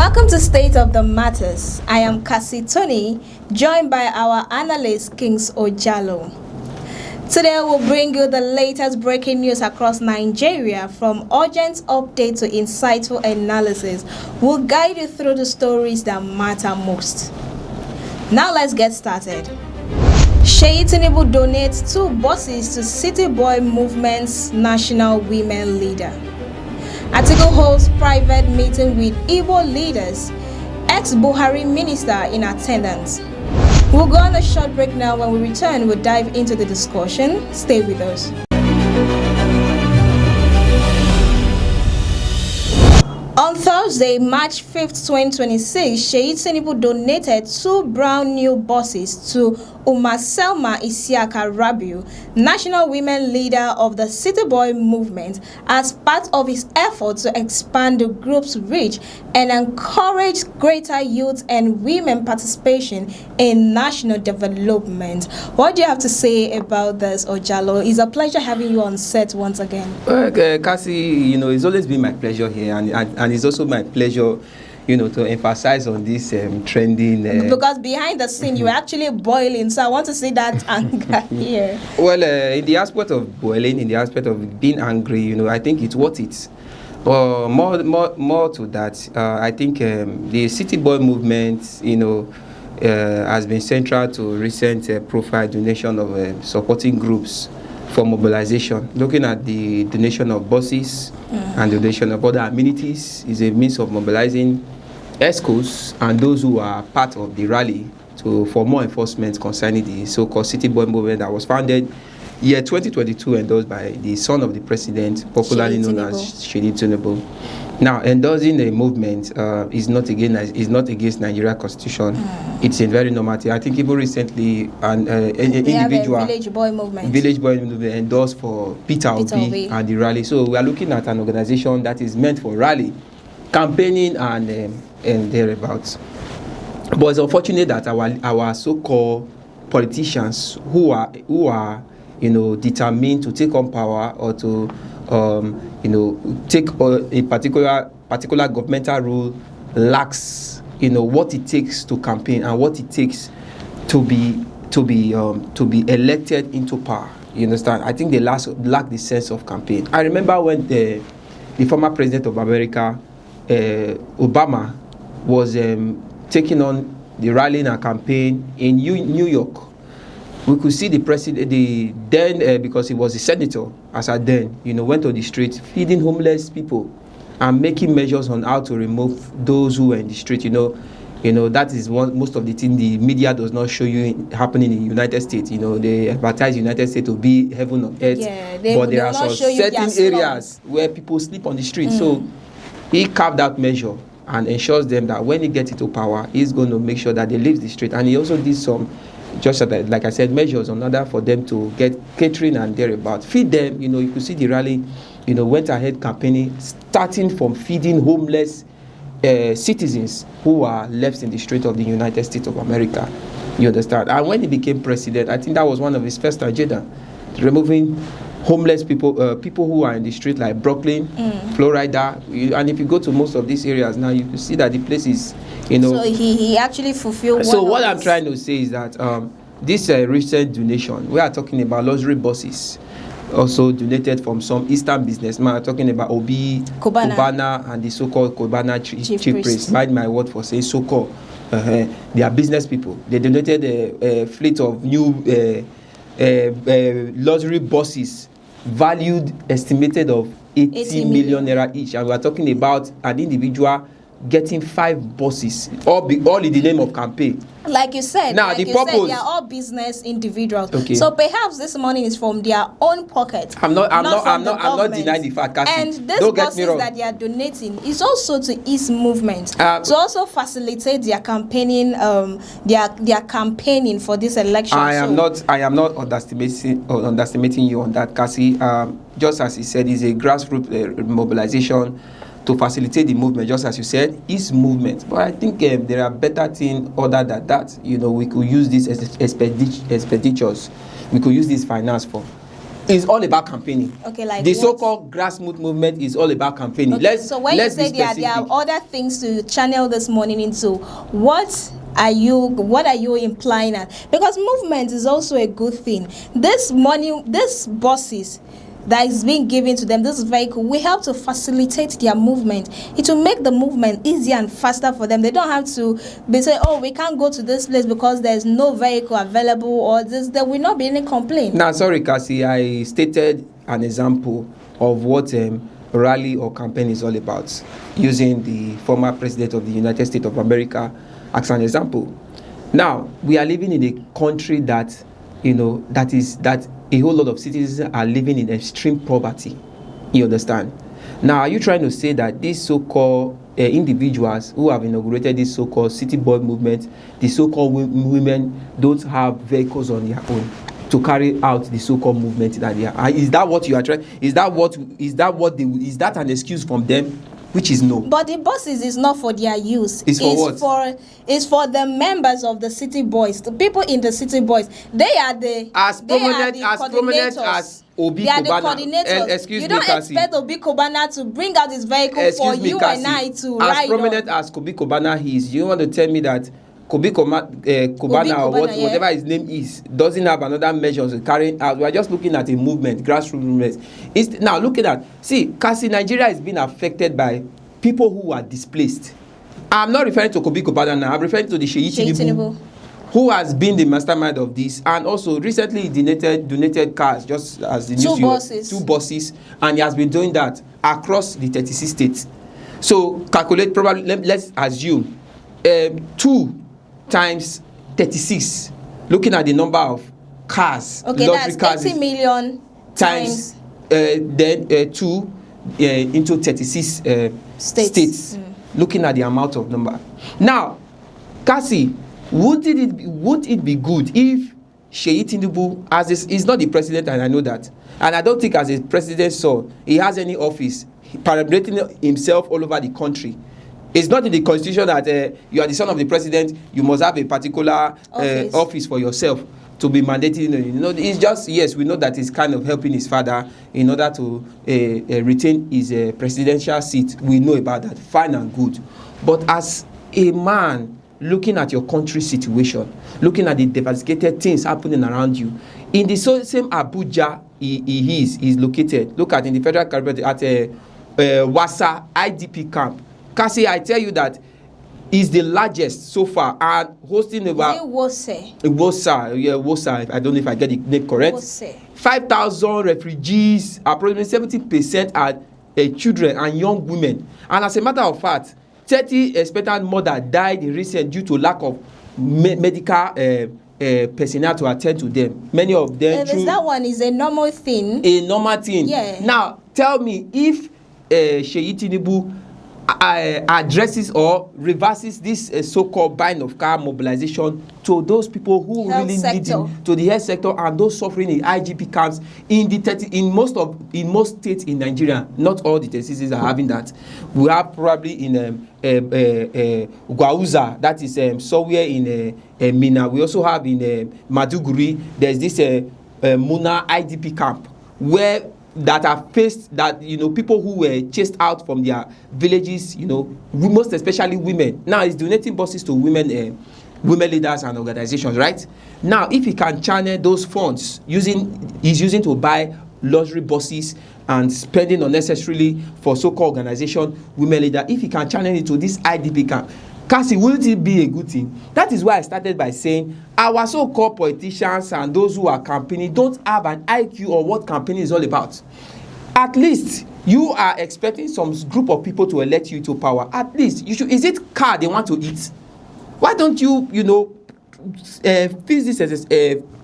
Welcome to State of the Matters. I am Cassie Tony, joined by our analyst Kings Ojalo. Today we'll bring you the latest breaking news across Nigeria, from urgent update to insightful analysis. We'll guide you through the stories that matter most. Now let's get started. Sheyi Tinubu donates 2 buses to City Boy Movement's national women leader. Atiku holds private meeting with Igbo leaders. Ex-Buhari minister in attendance. We'll go on a short break now. When we return, we'll dive into the discussion. Stay with us. On Thursday, March 5th, 2026, Sheyi Tinubu donated 2 brand new buses to Selma Isiaka Rabiu, national women leader of the City Boy movement, as part of his effort to expand the group's reach and encourage greater youth and women participation in national development. What do you have to say about this, Ojalo? It's a pleasure having you on set once again. Cassie, it's always been my pleasure here, and it's also my pleasure, to emphasize on this trending. Because behind the scene, you're actually boiling, so I want to see that anger here. Well, in the aspect of boiling, in the aspect of being angry, I think it's worth it. But more to that, I think the City Boy movement, has been central to recent profile donation of supporting groups for mobilization. Looking at the donation of buses and donation of other amenities is a means of mobilizing ESCOs and those who are part of the rally for more enforcement concerning the so-called City Boy movement that was founded year 2022, endorsed by the son of the president, popularly known as Sheyi Tinubu. Now, endorsing a movement is not against Nigeria Constitution. It's a very normative. I think even recently an individual Village Boy Movement endorsed for Peter Obi and the rally. So we are looking at an organization that is meant for rally, campaigning and thereabouts. But it's unfortunate that our so-called politicians who are determined to take on power or to take a particular governmental rule lacks what it takes to campaign and what it takes to be elected into power. You understand? I think they lack the sense of campaign. I remember when the former president of America, Obama, was taking on the rallying and campaign in New York. We could see the president, because he was a senator, as at then, went to the street feeding homeless people and making measures on how to remove those who were in the street. That is most of the thing the media does not show you happening in the United States. They advertise the United States to be heaven on earth, but there are some certain areas where people sleep on the street. So he carved out measure and ensures them that when he gets into power, he's going to make sure that they leave the street. And he also did some, just like I said, measures on order for them to get catering and thereabout. Feed them, you could see the rally, went ahead campaigning, starting from feeding homeless citizens who are left in the street of the United States of America. You understand? And when he became president, I think that was one of his first agenda, removing homeless people who are in the street, like Brooklyn, Florida. And if you go to most of these areas now, you can see that the place is, So he actually fulfilled. So what I'm trying to say is that this recent donation, we are talking about luxury buses, also donated from some Eastern businessmen. I'm talking about Obi Kubana and the so-called Kubana chief priest. Mind my word for saying so-called. They are business people. They donated a fleet of new luxury buses, estimated of 80 million naira each, and we are talking about an individual getting 5 buses, all in the name of campaign. Like you said, now the purpose, they are all business individuals. Okay. So perhaps this money is from their own pocket. I'm not denying the fact, Cassie. And this buses that they are donating is also to ease movement, to also facilitate their campaigning, their campaigning for this election. I am not underestimating you on that, Cassie. Just as he said, it's a grassroots mobilization to facilitate the movement, just as you said, is movement. But I think there are better things other than that. We could use these expenditures. We could use this finance for. It's all about campaigning. Okay, like the what? so-called grassroots movement is all about campaigning. Okay, so when you say there are other things to channel this money into, what are you implying at? Because movement is also a good thing. This money, this buses that is being given to them, this vehicle, will help to facilitate their movement. It will make the movement easier and faster for them. They don't have to be saying, oh, we can't go to this place because there's no vehicle available, or this. There will not be any complaint. Now, sorry, Cassie, I stated an example of what rally or campaign is all about, using the former president of the United States of America as an example. Now, we are living in a country that, that a whole lot of citizens are living in extreme poverty. You understand? Now, are you trying to say that these so-called individuals who have inaugurated this so-called city boy movement, the so-called women, don't have vehicles on their own to carry out the so-called movement that they are? Is that what you are trying? Is that an excuse from them? Which is no. But the buses is not for their use. It's for what? It's for the members of the city boys, the people in the city boys. They are the prominent as Obi They are the Kubana. coordinators. Excuse you me, don't Cassie. expect Obi Kubana to bring out his vehicle for you and I to ride on. As prominent as Obi Kubana is, you want to tell me that Obi Kubana or whatever his name is doesn't have another measures carrying out? We are just looking at a movement, grassroots movement. Now looking at, see, Cassie, Nigeria is being affected by people who are displaced. I'm not referring to Obi Kubana now. I'm referring to the Seyi Tinubu, who has been the mastermind of this, and also recently donated cars, just as the news. Two buses, and he has been doing that across the 36 states. So calculate, probably let's assume 2 times 36, looking at the number of cars. Okay, that's 80 million times then 2 into 36 states. Looking at the amount of number. Now, Cassie, won't it be good if Seyi Tinubu, is not the president, and I know that, and I don't think as a president he has any office parading himself all over the country. It's not in the constitution that you are the son of the president, you must have a particular office for yourself to be mandated. It's just, yes, we know that he's kind of helping his father in order to retain his presidential seat. We know about that, fine and good. But as a man looking at your country situation, looking at the devastated things happening around you, in the same Abuja he's located. Look at in the federal capital at Wasa IDP camp. Cassie, I tell you that is the largest so far, and hosting about Wosa. I don't know if I get the name correct. 5,000 refugees, approximately 70% are children and young women. And as a matter of fact, 30 expectant mothers died in recent due to lack of medical personnel to attend to them. Many of them. That one is a normal thing. A normal thing. Yeah. Now, tell me if Seyi Tinubu addresses or reverses this so-called buying of car mobilization to those people who really need it, to the health sector, and those suffering in IGP camps in most states in Nigeria. Not all the TCCs are having that. We have probably in Gwauza, that is somewhere in Mina. We also have in Maduguri. There's this Muna IDP camp where that are faced, that people who were chased out from their villages, most especially women. Now he's donating buses to women leaders and organizations, right? Now if he can channel those funds he's using to buy luxury buses and spending unnecessarily for so-called organization, women leader, if he can channel it to this IDP camp, Cassie, wouldn't it be a good thing? That is why I started by saying our so-called politicians and those who are campaigning don't have an IQ on what campaigning is all about. At least you are expecting some group of people to elect you to power. At least you should. Is it car they want to eat? Why don't you, place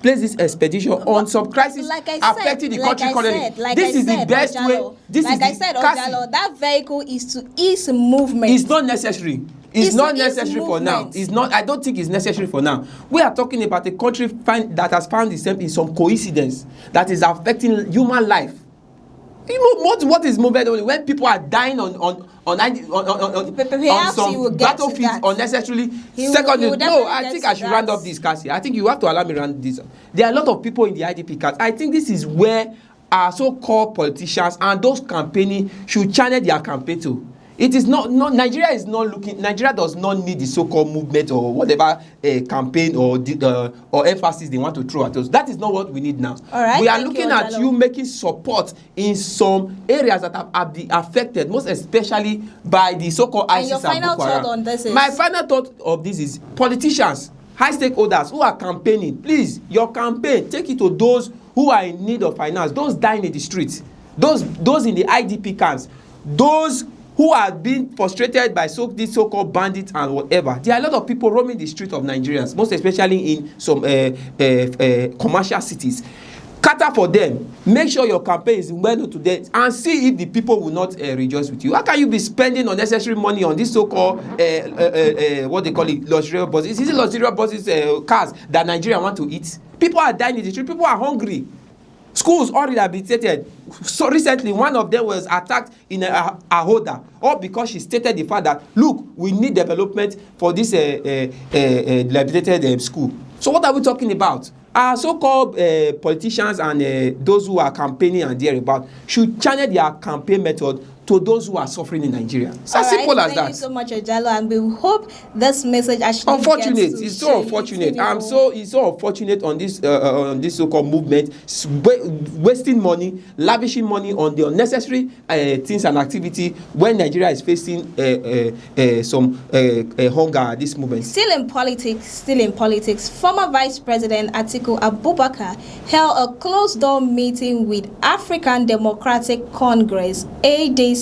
this expedition on some crisis affecting the country economy? This is the best way. That vehicle is to ease movement. It's not necessary. It's not necessary for now. It's not. I don't think it's necessary for now. We are talking about a country that has found itself in some coincidence that is affecting human life. What is movement only when people are dying on some battlefields unnecessarily. Secondly, no, I think I should round up this, Cassie. I think you have to allow me to round this up. There are a lot of people in the IDP camps. I think this is where our so-called politicians and those campaigning should channel their campaign to. It is not Nigeria is not looking. Nigeria does not need the so-called movement or whatever campaign or emphasis they want to throw at us. That is not what we need now. All right, we are looking at you making support in some areas that have been affected, most especially by the so-called ISIS and Boko Haram. And your final thought on this is? My final thought of this is politicians, high stakeholders who are campaigning. Please, your campaign, take it to those who are in need of finance, those dying in the streets, those in the IDP camps, those who are being frustrated by these so-called bandits and whatever. There are a lot of people roaming the streets of Nigerians, most especially in some commercial cities. Cater for them. Make sure your campaign is well known to them and see if the people will not rejoice with you. How can you be spending unnecessary money on this so-called what they call it, luxurious buses? Is it luxurious buses, cars that Nigerians want to eat? People are dying in the street. People are hungry. Schools all rehabilitated. So recently, one of them was attacked in a holder, all because she stated the fact that, look, we need development for this rehabilitated school. So what are we talking about? Our so-called politicians and those who are campaigning and thereabout should channel their campaign method to those who are suffering in Nigeria. It's as simple as that. Thank you so much, Ojalo, and we hope this message actually unfortunate. It's so unfortunate. It's so unfortunate on this so-called movement, wasting money, lavishing money on the unnecessary things and activity when Nigeria is facing some hunger at this moment. Still in politics, former Vice President Atiku Abubakar held a closed-door meeting with African Democratic Congress (ADC)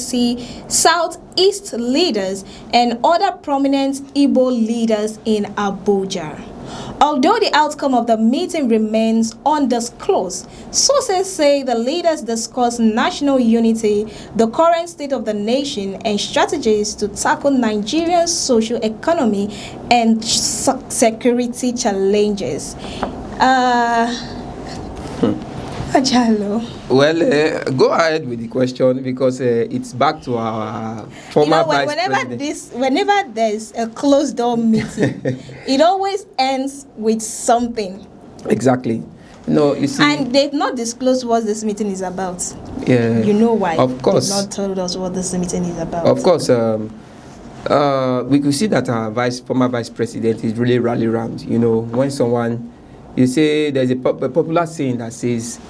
Southeast leaders and other prominent Igbo leaders in Abuja. Although the outcome of the meeting remains undisclosed, sources say the leaders discussed national unity, the current state of the nation, and strategies to tackle Nigeria's social economy and security challenges. Ojalo. Well, go ahead with the question because it's back to our former vice president. Whenever there's a closed door meeting, it always ends with something. Exactly. No, you see. And they've not disclosed what this meeting is about. Yeah. You know why? Of course. They've not told us what this meeting is about. Of course. We could see that our former vice president is really rally round. You know, when someone, you say there's a popular saying that says,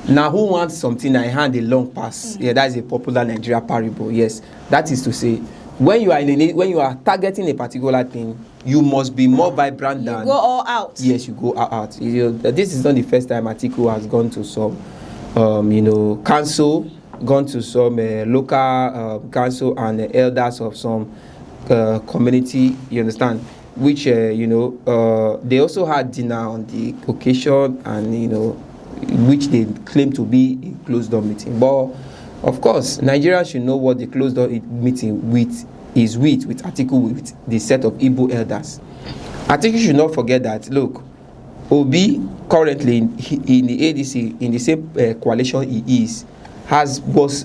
now who wants something I hand a long pass? Yeah, that is a popular Nigeria parable. Yes, that is to say, when you are targeting a particular thing, you must be more vibrant than. You go all out. Yes, you go all out. This is not the first time Atiku has gone to some, council, gone to some local council and elders of some community. You understand? Which they also had dinner on the occasion, and which they claim to be a closed-door meeting. But of course, Nigerians should know what the closed-door meeting is with Atiku, with the set of Igbo elders. Atiku should not forget that, look, Obi currently in the ADC, in the same coalition he was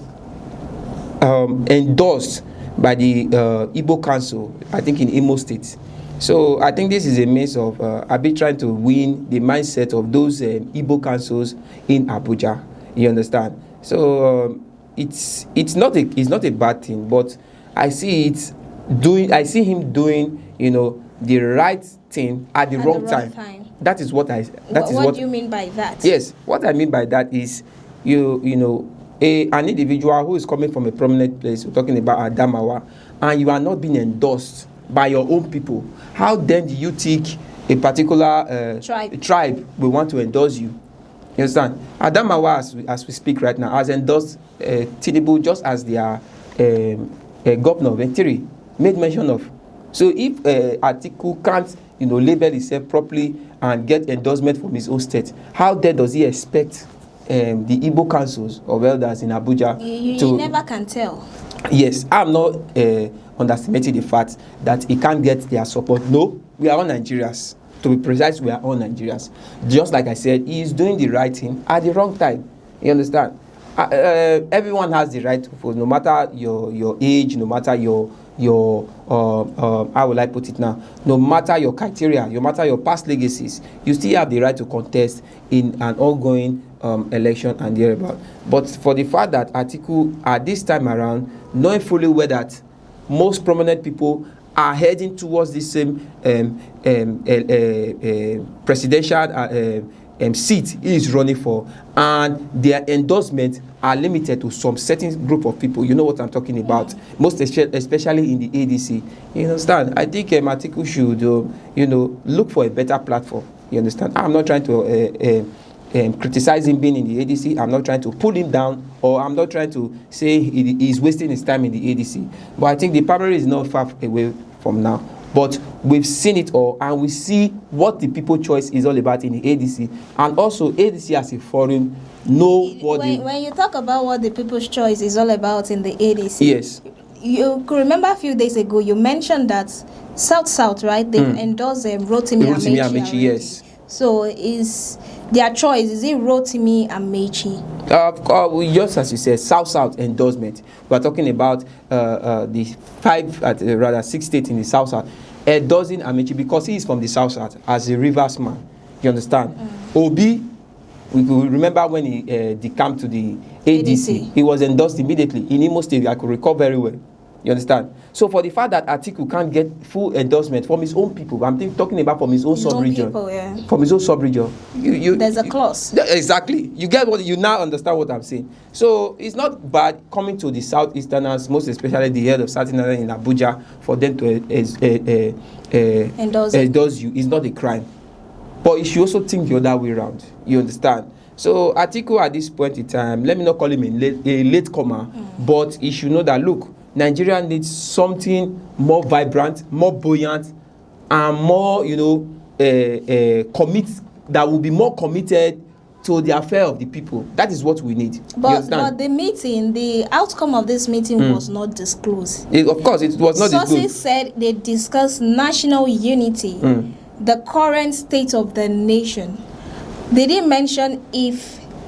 endorsed by the Igbo Council, I think in Imo State. So I think this is a means of trying to win the mindset of those Igbo councils in Abuja. You understand? So it's not a bad thing, but I see him doing the right thing at the wrong time. That is what what do you mean by that? Yes, what I mean by that is an individual who is coming from a prominent place. We're talking about Adamawa, and you are not being endorsed by your own people. How then do you think a particular tribe will want to endorse you? You understand? Adamawa, as we speak right now, has endorsed Tinubu just as their governor, Venturi, made mention of. So if Atiku can't, label himself properly and get endorsement from his own state, how then does he expect the Igbo councils of elders in Abuja you never can tell. Yes, I'm not underestimating the fact that he can't get their support. No, we are all Nigerians. To be precise, we are all Nigerians. Just like I said, he is doing the right thing at the wrong time. You understand? Everyone has the right to vote, no matter your age, no matter your how will I put it now? No matter your criteria, no matter your past legacies, you still have the right to contest in an ongoing election and thereabout. But for the fact that Atiku at this time around, knowing fully well that most prominent people are heading towards the same presidential seat he is running for, and their endorsements are limited to some certain group of people. You know what I'm talking about, most especially in the ADC. You understand? I think Atiku should, look for a better platform. You understand? I'm not trying to criticize him being in the ADC. I'm not trying to pull him down, or I'm not trying to say he's wasting his time in the ADC. But I think the primary is not far away from now. But we've seen it all, and we see what the people choice is all about in the ADC, and also ADC as a forum know what when you talk about what the people's choice is all about in the ADC. Yes. You could remember a few days ago you mentioned that South, right? They've endorsed Rotimi Amechi. Yes. So is their choice, is it Rotimi Amechi? Just as you said, South endorsement. We're talking about the 6 states in the South endorsing Amechi because he is from the South as a Rivers man. You understand? Obi, we remember when he decamped to the ADC, he was endorsed immediately in Imo State. I could recall very well. You understand? So for the fact that Atiku can't get full endorsement from his own people, I'm talking about from his own sub-region. From his own sub-region. There's a clause. Exactly. You get what you now understand what I'm saying. So it's not bad coming to the Southeasterners, most especially the head of Southeasterners in Abuja, for them to endorse you. It's not a crime. But you should also think the other way around. You understand? So Atiku at this point in time, let me not call him a latecomer, but he should know that, look, Nigeria needs something more vibrant, more buoyant, and more, that will be more committed to the affair of the people. That is what we need. But the outcome of this meeting was not disclosed. Of course, it was not disclosed. Sources said they discussed national unity, the current state of the nation. They didn't mention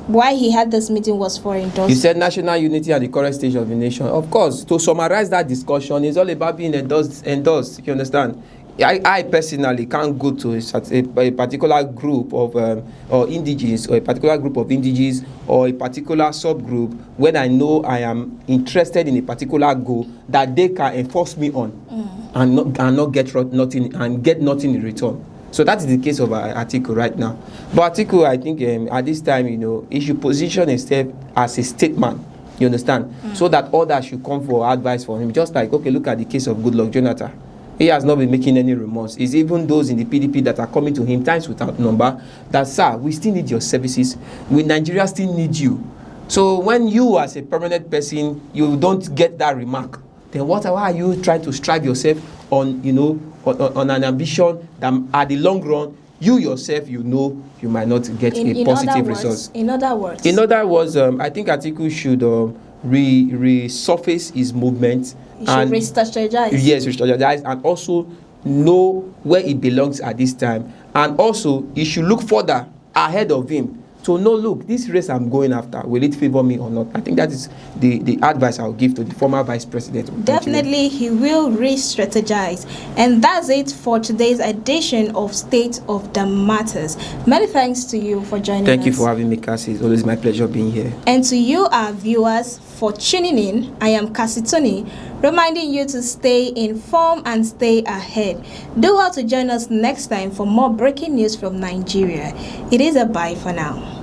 why he had this meeting was for endorsement. You said national unity and the current stage of the nation. Of course, to summarize that discussion, it's all about being endorsed. You understand? I personally can't go to a particular group of or indigenous, or a particular group of indigenous, or a particular subgroup when I know I am interested in a particular goal that they can enforce me on, and not get nothing and get nothing in return. So that is the case of Atiku right now. But Atiku, I think at this time, he should position himself as a statesman. You understand? So that others should come for advice for him. Just like, okay, look at the case of Goodluck Jonathan. He has not been making any remorse. It's even those in the PDP that are coming to him times without number that, sir, we still need your services. Nigeria still need you. So when you as a permanent person, you don't get that remark, then why are you trying to strive yourself on an ambition that at the long run, you yourself, you might not get a positive result. In other words, I think Atiku should resurface his movement. He should re-strategize. Yes, re-strategize, and also know where he belongs at this time. And also, he should look further ahead of him to know, look, this race I'm going after, will it favor me or not? I think that is the advice I'll give to the former vice president. Definitely, he will re-strategize. And that's it for today's edition of State of the Matters. Many thanks to you for joining us. Thank you for having me, Cassie. It's always my pleasure being here. And to you, our viewers, for tuning in. I am Cassie Tony, reminding you to stay informed and stay ahead. Do well to join us next time for more breaking news from Nigeria. It is a bye for now.